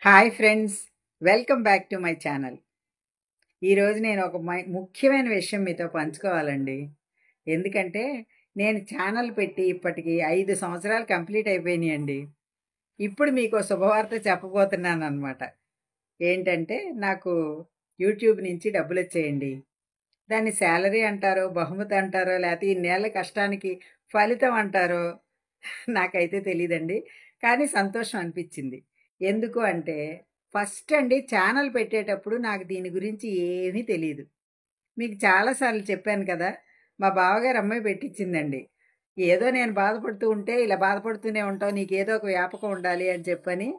Hi friends, welcome back to my channel. ఈరోజు నేను ఒక ముఖ్యమైన విషయం మీతో పంచుకోవాలండి. ఎందుకంటే నేను ఛానల్ పెట్టి ఇప్పటికి 5 సంవత్సరాలు కంప్లీట్ అయిపోయినాయండి. ఇప్పుడు మీకు శుభవార్త చెప్పబోతున్నాను అనమాట. ఏంటంటే నాకు యూట్యూబ్ నుంచి డబ్బులు వచ్చేయండి. దాన్ని శాలరీ అంటారో, బహుమతి అంటారో, లేకపోతే ఇన్నేళ్ల కష్టానికి ఫలితం అంటారో నాకైతే తెలీదండి. కానీ సంతోషం అనిపించింది. ఎందుకు అంటే ఫస్ట్ అండి ఛానల్ పెట్టేటప్పుడు నాకు దీని గురించి ఏమీ తెలీదు. మీకు చాలాసార్లు చెప్పాను కదా! మా బావగారు అమ్మాయి పెట్టించిందండి. ఏదో నేను బాధపడుతూ ఉంటే, ఇలా బాధపడుతూనే ఉంటావు, నీకేదో ఒక వ్యాపకం ఉండాలి అని చెప్పని,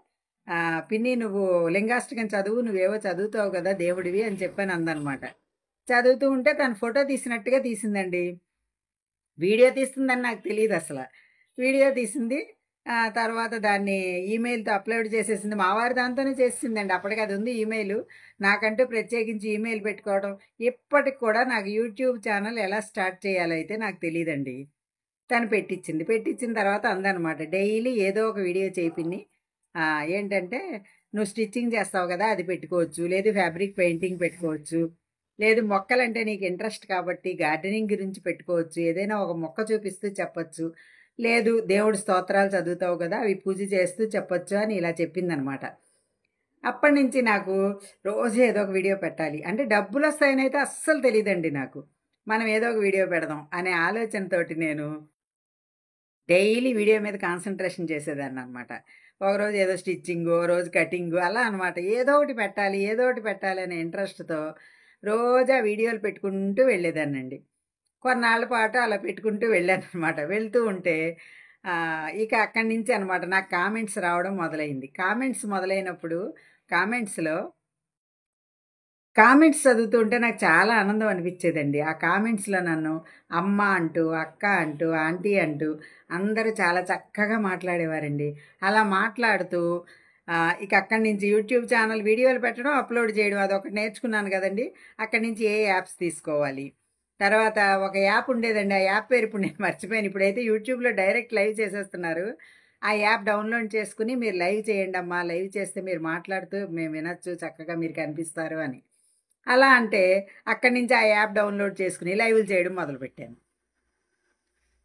పిన్ని నువ్వు లింగాష్టకం చదువు, నువ్వేవో చదువుతావు కదా దేవుడివి అని చెప్పని అందనమాట. చదువుతూ ఉంటే తను ఫోటో తీసినట్టుగా తీసిందండి. వీడియో తీస్తుందని నాకు తెలియదు అసలు. వీడియో తీసింది. తర్వాత దాన్ని ఈమెయిల్తో అప్లోడ్ చేసేసింది. మా వారి దాంతోనే చేసిందండి. అప్పటికి అది ఉంది ఈమెయిల్. నాకంటూ ప్రత్యేకించి ఈమెయిల్ పెట్టుకోవడం. ఇప్పటికి కూడా నాకు యూట్యూబ్ ఛానల్ ఎలా స్టార్ట్ చేయాలో అయితే నాకు తెలియదండి. తను పెట్టించింది. పెట్టించిన తర్వాత అందనమాట, డైలీ ఏదో ఒక వీడియో చేపిన్ని. ఏంటంటే నువ్వు స్టిచ్చింగ్ చేస్తావు కదా, అది పెట్టుకోవచ్చు, లేదు ఫ్యాబ్రిక్ పెయింటింగ్ పెట్టుకోవచ్చు, లేదు మొక్కలంటే నీకు ఇంట్రెస్ట్ కాబట్టి గార్డెనింగ్ గురించి పెట్టుకోవచ్చు, ఏదైనా ఒక మొక్క చూపిస్తూ చెప్పచ్చు, లేదు దేవుడి స్తోత్రాలు చదువుతావు కదా అవి పూజ చేస్తూ చెప్పొచ్చు అని ఇలా చెప్పిందనమాట. అప్పటి నుంచి నాకు రోజు ఏదో ఒక వీడియో పెట్టాలి, అంటే డబ్బులు వస్తాయని అయితే అస్సలు తెలియదండి నాకు. మనం ఏదో ఒక వీడియో పెడదాం అనే ఆలోచనతోటి నేను డైలీ వీడియో మీద కాన్సన్ట్రేషన్ చేసేదాన్ని అనమాట. ఒకరోజు ఏదో స్టిచ్చింగు, ఓ రోజు కటింగు, అలా అనమాట. ఏదో ఒకటి పెట్టాలి, ఏదో ఒకటి పెట్టాలి అనే ఇంట్రెస్ట్తో రోజు ఆ వీడియోలు పెట్టుకుంటూ వెళ్ళేదాన్నండి. కొన్నాళ్ళ పాటు అలా పెట్టుకుంటూ వెళ్ళానమాట. వెళ్తూ ఉంటే ఇక అక్కడి నుంచి అనమాట నాకు కామెంట్స్ రావడం మొదలైంది. కామెంట్స్ మొదలైనప్పుడు కామెంట్స్ చదువుతూ ఉంటే నాకు చాలా ఆనందం అనిపించేదండి. ఆ కామెంట్స్లో నన్ను అమ్మ అంటూ, అక్క అంటూ, ఆంటీ అంటూ అందరూ చాలా చక్కగా మాట్లాడేవారండి. అలా మాట్లాడుతూ ఇక అక్కడి నుంచి యూట్యూబ్ ఛానల్ వీడియోలు పెట్టడం, అప్లోడ్ చేయడం అదొకటి నేర్చుకున్నాను కదండి. అక్కడి నుంచి ఏ యాప్స్ తీసుకోవాలి, తర్వాత ఒక యాప్ ఉండేదండి. ఆ యాప్ పేరు ఇప్పుడు నేను మర్చిపోయాను. ఇప్పుడైతే యూట్యూబ్లో డైరెక్ట్ లైవ్ చేసేస్తున్నారు. ఆ యాప్ డౌన్లోడ్ చేసుకుని మీరు లైవ్ చేయండి అమ్మా, లైవ్ చేస్తే మీరు మాట్లాడుతూ మేము వినొచ్చు, చక్కగా మీరు కనిపిస్తారు అని. అలా అంటే అక్కడి నుంచి ఆ యాప్ డౌన్లోడ్ చేసుకుని లైవ్లు చేయడం మొదలుపెట్టాను.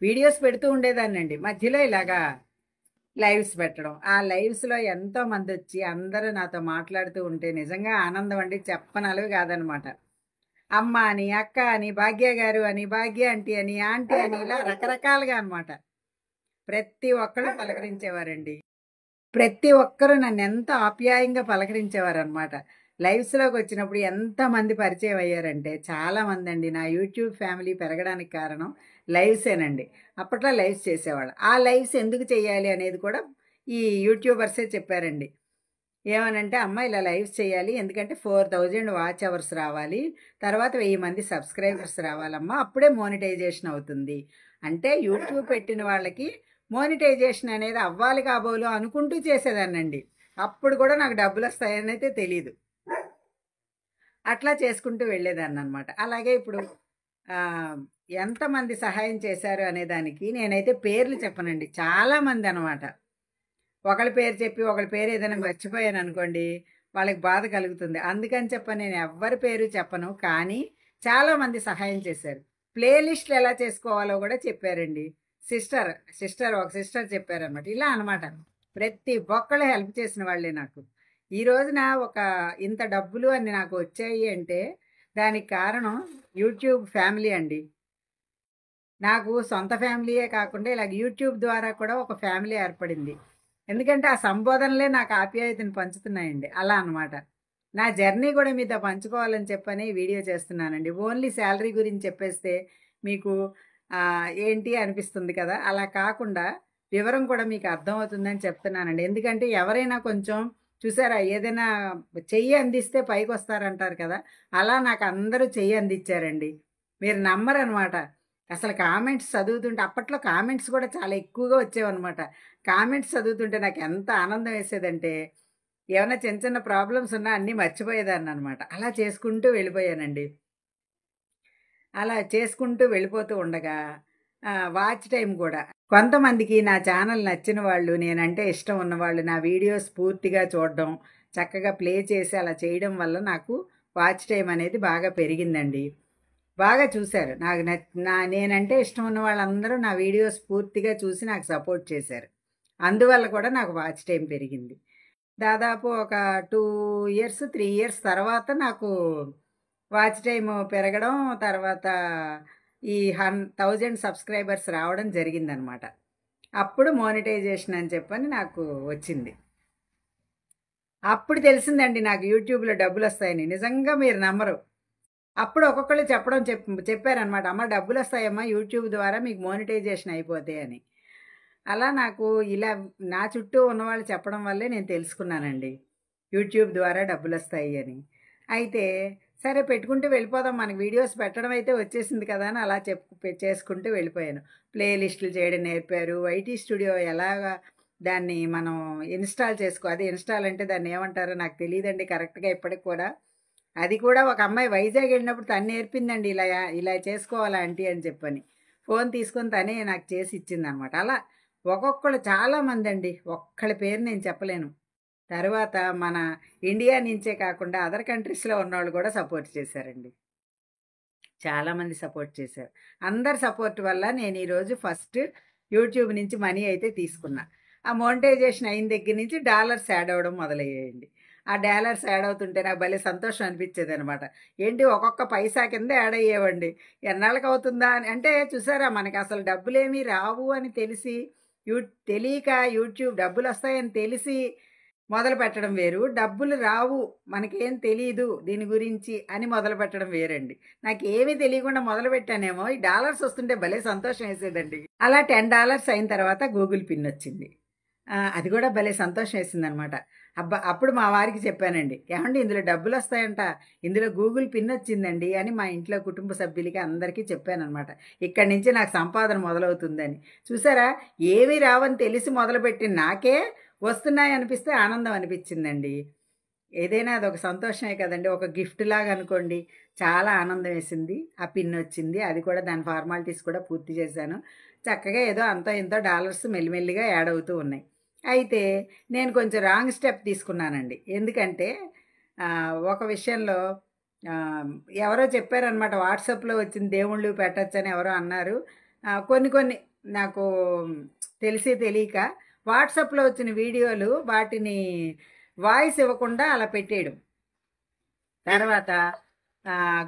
వీడియోస్ పెడుతూ ఉండేదాన్నండి. మధ్యలో ఇలాగా లైవ్స్ పెట్టడం. ఆ లైవ్స్లో ఎంతోమంది వచ్చి అందరూ నాతో మాట్లాడుతూ ఉంటే నిజంగా ఆనందం అండి, చెప్పనలవి కాదనమాట. అమ్మ అని, అక్క అని, భాగ్య గారు అని, భాగ్య ఆంటీ అని ఇలా రకరకాలుగా అనమాట. ప్రతి ఒక్కరు పలకరించేవారండి. ప్రతి ఒక్కరూ నన్ను ఎంత ఆప్యాయంగా పలకరించేవారు అనమాట. లైవ్స్లోకి వచ్చినప్పుడు ఎంతమంది పరిచయం అయ్యారంటే చాలామంది అండి. నా యూట్యూబ్ ఫ్యామిలీ పెరగడానికి కారణం లైవ్సేనండి. అప్పట్లో లైవ్స్ చేసేవాళ్ళు. ఆ లైవ్స్ ఎందుకు చేయాలి అనేది కూడా ఈ యూట్యూబర్సే చెప్పారండి. ఏమనంటే అమ్మ ఇలా లైవ్స్ చేయాలి, ఎందుకంటే 4000 వాచ్ అవర్స్ రావాలి, తర్వాత 1000 మంది సబ్స్క్రైబర్స్ రావాలమ్మా, అప్పుడే మోనిటైజేషన్ అవుతుంది. అంటే యూట్యూబ్ పెట్టిన వాళ్ళకి మోనిటైజేషన్ అనేది అవ్వాలి కాబోలు అనుకుంటూ చేసేదాన్నండి. అప్పుడు కూడా నాకు డబ్బులు వస్తాయని అయితే తెలీదు. అట్లా చేసుకుంటూ వెళ్ళేదాన్ని అనమాట. అలాగే ఇప్పుడు ఎంతమంది సహాయం చేశారు అనేదానికి నేనైతే పేర్లు చెప్పనండి. చాలామంది అనమాట. ఒకళ్ళ పేరు చెప్పి ఒకళ్ళ పేరు ఏదైనా మర్చిపోయాను అనుకోండి, వాళ్ళకి బాధ కలుగుతుంది. అందుకని చెప్పని నేను ఎవ్వరి పేరు చెప్పను. కానీ చాలామంది సహాయం చేశారు. ప్లేలిస్ట్లు ఎలా చేసుకోవాలో కూడా చెప్పారండి. ఒక సిస్టర్ చెప్పారనమాట. ఇలా అనమాట ప్రతి ఒక్కళ్ళు హెల్ప్ చేసిన వాళ్ళే నాకు. ఈ రోజున ఒక ఇంత డబ్బులు అని నాకు వచ్చాయి అంటే దానికి కారణం యూట్యూబ్ ఫ్యామిలీ అండి. నాకు సొంత ఫ్యామిలీయే కాకుండా ఇలాగ యూట్యూబ్ ద్వారా కూడా ఒక ఫ్యామిలీ ఏర్పడింది. ఎందుకంటే ఆ సంబోధనలే నాకు ఆప్యాయతను పంచుతున్నాయండి. అలా అనమాట. నా జర్నీ కూడా మీతో పంచుకోవాలని చెప్పని వీడియో చేస్తున్నానండి. ఓన్లీ శాలరీ గురించి చెప్పేస్తే మీకు ఏంటి అనిపిస్తుంది కదా. అలా కాకుండా వివరం కూడా మీకు అర్థమవుతుందని చెప్తున్నానండి. ఎందుకంటే ఎవరైనా కొంచెం చూసారా, ఏదైనా చెయ్యి అందిస్తే పైకి వస్తారంటారు కదా, అలా నాకు అందరూ చెయ్యి అందించారండి. మీరు నమ్మరనమాట. అసలు కామెంట్స్ చదువుతుంటే అప్పట్లో కామెంట్స్ కూడా చాలా ఎక్కువగా వచ్చేవన్నమాట. కామెంట్స్ చదువుతుంటే నాకు ఎంత ఆనందం వేసేదంటే ఏమైనా చిన్న చిన్న ప్రాబ్లమ్స్ ఉన్నా అన్నీ మర్చిపోయేదాన్ని అనమాట. అలా చేసుకుంటూ వెళ్ళిపోయానండి. అలా చేసుకుంటూ వెళ్ళిపోతూ ఉండగా వాచ్ టైం కూడా. కొంతమందికి నా ఛానల్ నచ్చిన వాళ్ళు, నేనంటే ఇష్టం ఉన్నవాళ్ళు నా వీడియోస్ పూర్తిగా చూడడం, చక్కగా ప్లే చేసి అలా చేయడం వల్ల నాకు వాచ్ టైం అనేది బాగా పెరిగిందండి. బాగా చూశారు. నాకు నేనంటే ఇష్టం ఉన్న వాళ్ళందరూ నా వీడియోస్ పూర్తిగా చూసి నాకు సపోర్ట్ చేశారు. అందువల్ల కూడా నాకు వాచ్ టైం పెరిగింది. దాదాపు ఒక 2 ఇయర్స్, 3 ఇయర్స్ తర్వాత నాకు వాచ్ టైము పెరగడం, తర్వాత ఈ 1000 సబ్స్క్రైబర్స్ రావడం జరిగిందనమాట. అప్పుడు మోనిటైజేషన్ అని చెప్పని నాకు వచ్చింది. అప్పుడు తెలిసిందండి నాకు యూట్యూబ్‌లో డబ్బులొస్తాయని. నిజంగా మీరు నమ్మరు. అప్పుడు ఒక్కొక్కళ్ళు చెప్పారనమాట. అమ్మ డబ్బులొస్తాయమ్మా యూట్యూబ్ ద్వారా మీకు మోనిటైజేషన్ అయిపోతే అని. అలా నాకు ఇలా నా చుట్టూ ఉన్నవాళ్ళు చెప్పడం వల్లే నేను తెలుసుకున్నానండి. యూట్యూబ్ ద్వారా డబ్బులొస్తాయి అని. అయితే సరే పెట్టుకుంటూ వెళ్ళిపోదాం, మనకి వీడియోస్ పెట్టడం అయితే వచ్చేసింది కదా అని అలా చేసుకుంటూ వెళ్ళిపోయాను. ప్లే లిస్టులు చేయడం నేర్పారు. వైటీ స్టూడియో ఎలాగా దాన్ని మనం అది ఇన్‌స్టాల్ అంటే దాన్ని ఏమంటారో నాకు తెలీదండి కరెక్ట్‌గా ఇప్పటికి కూడా. అది కూడా ఒక అమ్మాయి వైజాగ్ వెళ్ళినప్పుడు తను నేర్పిందండి. ఇలా చేసుకోవాలి ఆంటీ అని చెప్పని. ఫోన్ తీసుకొని తనే నాకు చేసి ఇచ్చిందనమాట. అలా ఒక్కొక్కళ్ళు చాలామంది అండి. ఒక్కళ్ళ పేరు నేను చెప్పలేను. తర్వాత మన ఇండియా నుంచే కాకుండా అదర్ కంట్రీస్‌లో ఉన్నోళ్ళు కూడా సపోర్ట్ చేశారండి. చాలామంది సపోర్ట్ చేశారు. అందరి సపోర్ట్ వల్ల నేను ఈరోజు ఫస్ట్ యూట్యూబ్ నుంచి మనీ అయితే తీసుకున్నా. ఆ మోనిటైజేషన్ అయిన దగ్గర నుంచి డాలర్స్ యాడ్ అవ్వడం మొదలయ్యాయండి. ఆ డాలర్స్ యాడ్ అవుతుంటే నాకు భలే సంతోషం అనిపించేదనమాట. ఏంటి ఒక్కొక్క పైసా కింద యాడ్ అయ్యేవండి. ఎన్నాళ్ళకి అవుతుందా అని. అంటే చూసారా మనకి అసలు డబ్బులేమీ రావు అని తెలిసి తెలియక యూట్యూబ్ డబ్బులొస్తాయని తెలిసి మొదలుపెట్టడం వేరు. డబ్బులు రావు, మనకేం తెలీదు దీని గురించి అని మొదలుపెట్టడం వేరండి. నాకేమీ తెలియకుండా మొదలుపెట్టానేమో, ఈ డాలర్స్ వస్తుంటే భలే సంతోషం వేసేదండి. అలా $10 అయిన తర్వాత గూగుల్ పిన్ వచ్చింది. అది కూడా భలే సంతోషం వేసిందనమాట. అబ్బా! అప్పుడు మా వారికి చెప్పానండి. ఏమండి ఇందులో డబ్బులొస్తాయంట, ఇందులో గూగుల్ పిన్ వచ్చిందండి అని మా ఇంట్లో కుటుంబ సభ్యులకి అందరికీ చెప్పాననమాట. ఇక్కడి నుంచి నాకు సంపాదన మొదలవుతుందని. చూసారా, ఏమీ రావని తెలిసి మొదలుపెట్టిన నాకే వస్తున్నాయి అనిపిస్తే ఆనందం అనిపించిందండి. ఏదైనా అదొక సంతోషమే కదండి. ఒక గిఫ్ట్ లాగా అనుకోండి. చాలా ఆనందం వేసింది. ఆ పిన్ వచ్చింది. అది కూడా దాని ఫార్మాలిటీస్ కూడా పూర్తి చేశాను. చక్కగా ఏదో అంతో ఇంతో డాలర్స్ మెల్లిమెల్లిగా యాడ్ అవుతూ ఉన్నాయి. అయితే నేను కొంచెం రాంగ్ స్టెప్ తీసుకున్నానండి. ఎందుకంటే ఒక విషయంలో ఎవరో చెప్పారనమాట. వాట్సాప్‌లో వచ్చిన దేవుళ్ళు పెట్టొచ్చని ఎవరో అన్నారు. కొన్ని కొన్ని నాకు తెలిసి తెలియక వాట్సాప్‌లో వచ్చిన వీడియోలు వాటిని వాయిస్ ఇవ్వకుండా అలా పెట్టేయడం. తర్వాత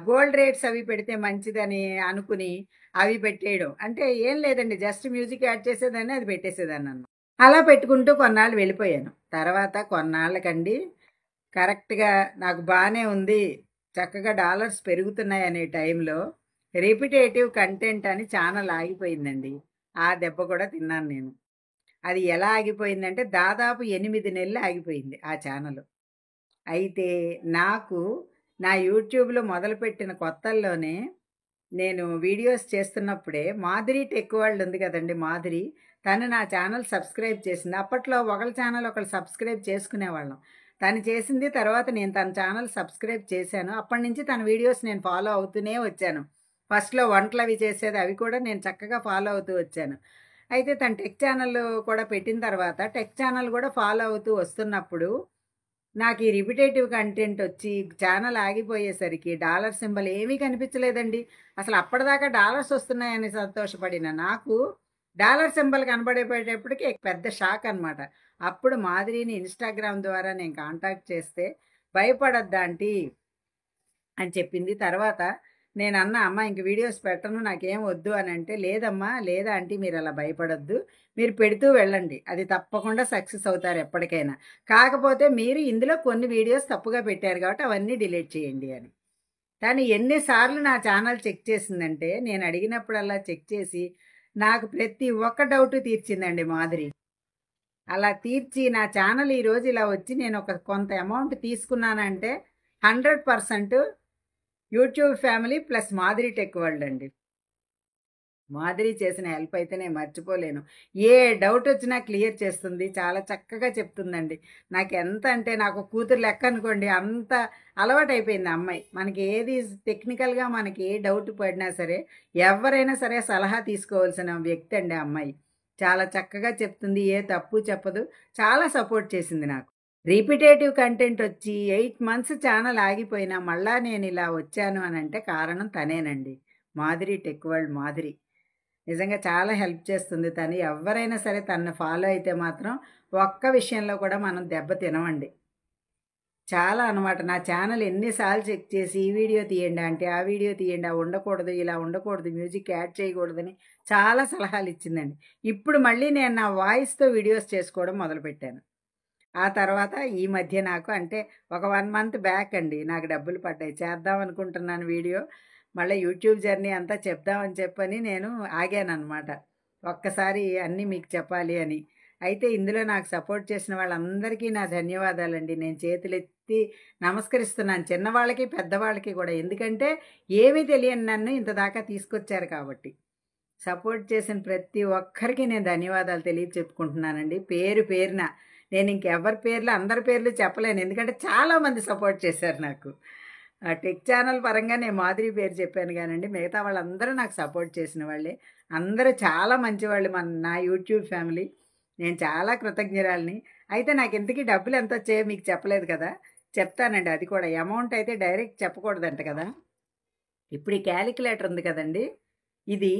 గోల్డ్ రేట్స్ అవి పెడితే మంచిదని అనుకుని అవి పెట్టేయడం. అంటే ఏం లేదండి, జస్ట్ మ్యూజిక్ యాడ్ చేసేదాన్ని, అది పెట్టేసేదాన్ననమాట. అలా పెట్టుకుంటూ కొన్నాళ్ళు వెళ్ళిపోయాను. తర్వాత కొన్నాళ్ళకండి కరెక్ట్‌గా నాకు బానే ఉంది, చక్కగా డాలర్స్ పెరుగుతున్నాయనే టైంలో రిపిటేటివ్ కంటెంట్ అని ఛానల్ ఆగిపోయిందండి. ఆ దెబ్బ కూడా తిన్నాను నేను. అది ఎలా ఆగిపోయిందంటే దాదాపు 8 నెలలు ఆగిపోయింది ఆ ఛానల్. అయితే నాకు నా యూట్యూబ్‌లో మొదలుపెట్టిన కొత్తల్లోనే నేను వీడియోస్ చేస్తున్నప్పుడే మాధురి టెక్ వరల్డ్ ఉంది కదండీ మాధురి, తను నా ఛానల్ సబ్స్క్రైబ్ చేసింది. అప్పట్లో ఒకళ్ళ ఛానల్ ఒకళ్ళు సబ్స్క్రైబ్ చేసుకునేవాళ్ళం. తను చేసింది, తర్వాత నేను తన ఛానల్ సబ్స్క్రైబ్ చేశాను. అప్పటి నుంచి తన వీడియోస్ నేను ఫాలో అవుతూనే వచ్చాను. ఫస్ట్‌లో వంటలు అవి చేసేది, అవి కూడా నేను చక్కగా ఫాలో అవుతూ వచ్చాను. అయితే తను టెక్ ఛానల్ కూడా పెట్టిన తర్వాత టెక్ ఛానల్ కూడా ఫాలో అవుతూ వస్తున్నప్పుడు నాకు ఈ రిపిటేటివ్ కంటెంట్ వచ్చి ఛానల్ ఆగిపోయేసరికి డాలర్ సింబల్ ఏమీ కనిపించలేదండి. అసలు అప్పటిదాకా డాలర్స్ వస్తున్నాయని సంతోషపడిన నాకు డాలర్ సింబల్ కనబడేటప్పటికి పెద్ద షాక్ అనమాట. అప్పుడు మాధురిని ఇన్స్టాగ్రామ్ ద్వారా నేను కాంటాక్ట్ చేస్తే భయపడొద్దా ఆంటీ అని చెప్పింది. తర్వాత నేను అన్నా, అమ్మ ఇంక వీడియోస్ పెట్టను, నాకేం వద్దు అని అంటే, లేదమ్మా లేదా ఆంటీ మీరు అలా భయపడొద్దు, మీరు పెడుతూ వెళ్ళండి, అది తప్పకుండా సక్సెస్ అవుతారు ఎప్పటికైనా. కాకపోతే మీరు ఇందులో కొన్ని వీడియోస్ తప్పుగా పెట్టారు కాబట్టి అవన్నీ డిలీట్ చేయండి అని. కానీ ఎన్నిసార్లు నా ఛానల్ చెక్ చేసిందంటే, నేను అడిగినప్పుడల్లా చెక్ చేసి నాకు ప్రతి ఒక్క డౌట్ తీర్చిందండి మాధురి. అలా తీర్చి నా ఛానల్ ఈరోజు ఇలా వచ్చి నేను ఒక కొంత అమౌంట్ తీసుకున్నానంటే 100% YouTube family plus Madhuri tech world అండి. మాధురి చేసిన హెల్ప్ అయితే నేను మర్చిపోలేను. ఏ డౌట్ వచ్చినా క్లియర్ చేస్తుంది. చాలా చక్కగా చెప్తుందండి. నాకెంత అంటే నాకు కూతురు లెక్క అనుకోండి. అంత అలవాటైపోయింది ఆ అమ్మాయి. మనకి ఏది టెక్నికల్‌గా మనకి ఏ డౌట్ పడినా సరే, ఎవరైనా సరే సలహా తీసుకోవాల్సిన వ్యక్తి అండి ఆ అమ్మాయి. చాలా చక్కగా చెప్తుంది. ఏ తప్పు చెప్పదు. చాలా సపోర్ట్ చేసింది నాకు. రిపిటేటివ్ కంటెంట్ వచ్చి 8 మంత్స్ ఛానల్ ఆగిపోయినా మళ్ళా నేను ఇలా వచ్చాను అనంటే కారణం తనేనండి. Madhuri tech world Madhuri. నిజంగా చాలా హెల్ప్ చేస్తుంది తను. ఎవ్వరైనా సరే తనని ఫాలో అయితే మాత్రం ఒక్క విషయంలో కూడా మనం దెబ్బ తినమండి. చాలా అనమాట. నా ఛానల్ ఎన్నిసార్లు చెక్ చేసి ఈ వీడియో తీయండి అంటే, ఆ వీడియో తీయండి, ఉండకూడదు, ఇలా ఉండకూడదు, మ్యూజిక్ యాడ్ చేయకూడదని చాలా సలహాలు ఇచ్చిందండి. ఇప్పుడు మళ్ళీ నేను నా వాయిస్‌తో వీడియోస్ చేసుకోవడం మొదలుపెట్టాను. ఆ తర్వాత ఈ మధ్య నాకు అంటే ఒక 1 మంత్ బ్యాక్ అండి నాకు డబ్బులు పడ్డాయి. చేద్దాం అనుకుంటున్నాను వీడియో. మళ్ళీ యూట్యూబ్ జర్నీ అంతా చెప్దామని చెప్పని నేను ఆగాననమాట. ఒక్కసారి అన్నీ మీకు చెప్పాలి అని. అయితే ఇందులో నాకు సపోర్ట్ చేసిన వాళ్ళందరికీ నా ధన్యవాదాలండి. నేను చేతులెత్తి నమస్కరిస్తున్నాను. చిన్నవాళ్ళకి, పెద్దవాళ్ళకి కూడా. ఎందుకంటే ఏమీ తెలియని నన్ను ఇంత దాకా తీసుకొచ్చారు కాబట్టి. సపోర్ట్ చేసిన ప్రతి ఒక్కరికి నేను ధన్యవాదాలు చెప్పుకుంటున్నానండి. పేరు పేరున. నేను ఇంకెవరి పేర్లు అందరి పేర్లు చెప్పలేను. ఎందుకంటే చాలామంది సపోర్ట్ చేశారు నాకు. టెక్ ఛానల్ పరంగా నేను మాధురి పేరు చెప్పాను కానండి. మిగతా వాళ్ళందరూ నాకు సపోర్ట్ చేసిన వాళ్ళే. అందరూ చాలా మంచివాళ్ళు నా యూట్యూబ్ ఫ్యామిలీ. నేను చాలా కృతజ్ఞురాలిని. అయితే నాకు ఇంతకీ డబ్బులు ఎంత వచ్చాయో మీకు చెప్పలేదు కదా! చెప్తానండి అది కూడా. అమౌంట్ అయితే డైరెక్ట్ చెప్పకూడదంట కదా! ఇప్పుడు ఈ క్యాలిక్యులేటర్ ఉంది కదండీ! ఇది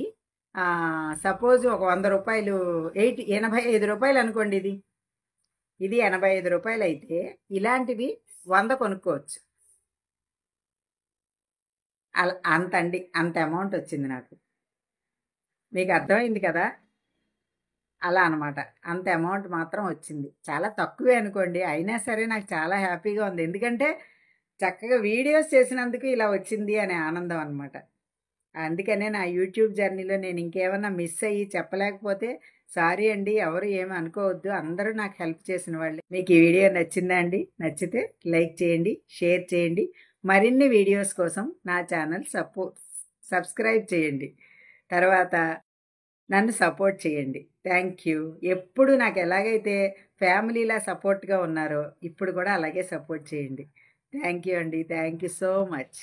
సపోజ్ ఒక రూ. 100 రూ. 85 అనుకోండి ఇది. ఇది రూ. 85 అయితే ఇలాంటివి 100 కొనుక్కోవచ్చు. అంతండి. అంత అమౌంట్ వచ్చింది నాకు. మీకు అర్థమైంది కదా! అలా అనమాట. అంత అమౌంట్ మాత్రం వచ్చింది. చాలా తక్కువే అనుకోండి. అయినా సరే నాకు చాలా హ్యాపీగా ఉంది. ఎందుకంటే చక్కగా వీడియోస్ చేసినందుకు ఇలా వచ్చింది అనే ఆనందం అనమాట. అందుకనే నా యూట్యూబ్ జర్నీలో నేను ఇంకేమన్నా మిస్ అయ్యి చెప్పలేకపోతే సారీ అండి. ఎవరు ఏమి అనుకోవద్దు. అందరూ నాకు హెల్ప్ చేసిన వాళ్ళే. మీకు ఈ వీడియో నచ్చిందా అండి? నచ్చితే లైక్ చేయండి, షేర్ చేయండి. మరిన్ని వీడియోస్ కోసం నా ఛానల్ సబ్స్క్రైబ్ చేయండి. తర్వాత నన్ను సపోర్ట్ చేయండి. Thank you. ఎప్పుడు నాకు ఎలాగైతే ఫ్యామిలీలా సపోర్ట్గా ఉన్నారో ఇప్పుడు కూడా అలాగే సపోర్ట్ చేయండి. థ్యాంక్ యూ అండి. Thank you so much.